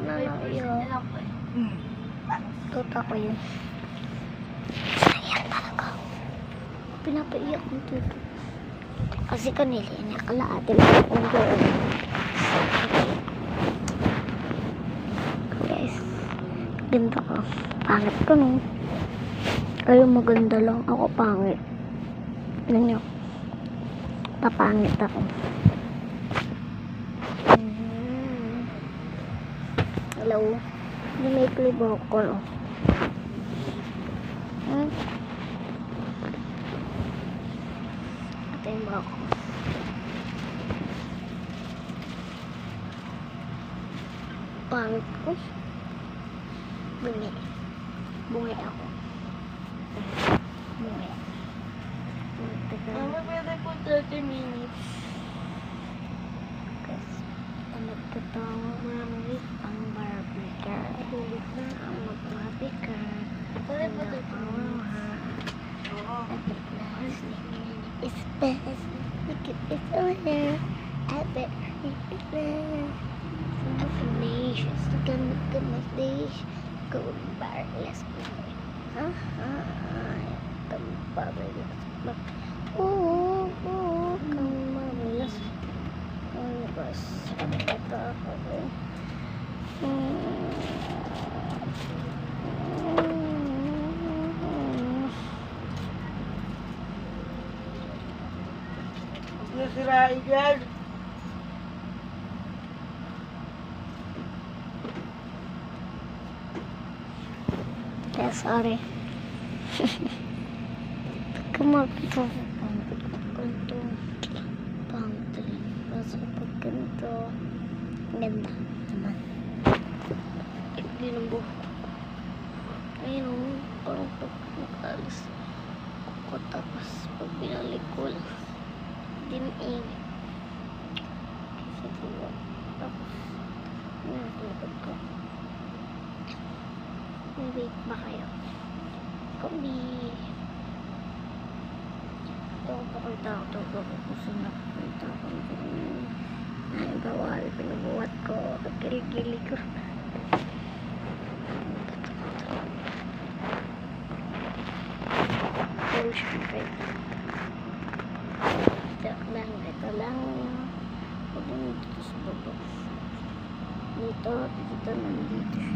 Nanaiyak. Tuta ko yun. Naiyak talaga. Pinapaiyak ng tuto. Kasi kanila yun, nakalaate lang akong doon. Guys, ganda ko. Pangit ko no. Kayo maganda lang, ako pangit. Ano? Papangit ako. Hello? Hindi may klibo ko. Ito yung bako. Pangit ko. Bungi. Bungi ako. Bungi. Mama, pwede po 30 minutes. Kasi nagkatawa mami ang Barbie girl. Hulit na ang mag-Barbie girl. Pwede po 30 minutes. Oo. It's best. Look at this over here. I bet it's best. So delicious. Look at my dish. Go bar. Let's go. Come bar. Let's go. Oh, come bar. Let's go. Bas. Ito ako. Nasirain yan. Yeah, sorry. Kumagto. Ganito. Pangtri. Basta pag ganito. Ganda naman. Hindi ng buhok. Ayun o. Parang pag nakalis ako tapos pag binalik ko lang. Hindi na ingay. Kasi diba. Tapos nagulagad ko. May wait ba kayo? Kombi. Ito ang pakita ko. Ito ko kung nakakita ko. Ay, bawal. Pinubuhat ko. Kagili-gili ko. Pero syempre. Ito lang. Huwag mo dito sa baba. Dito, nandito siya.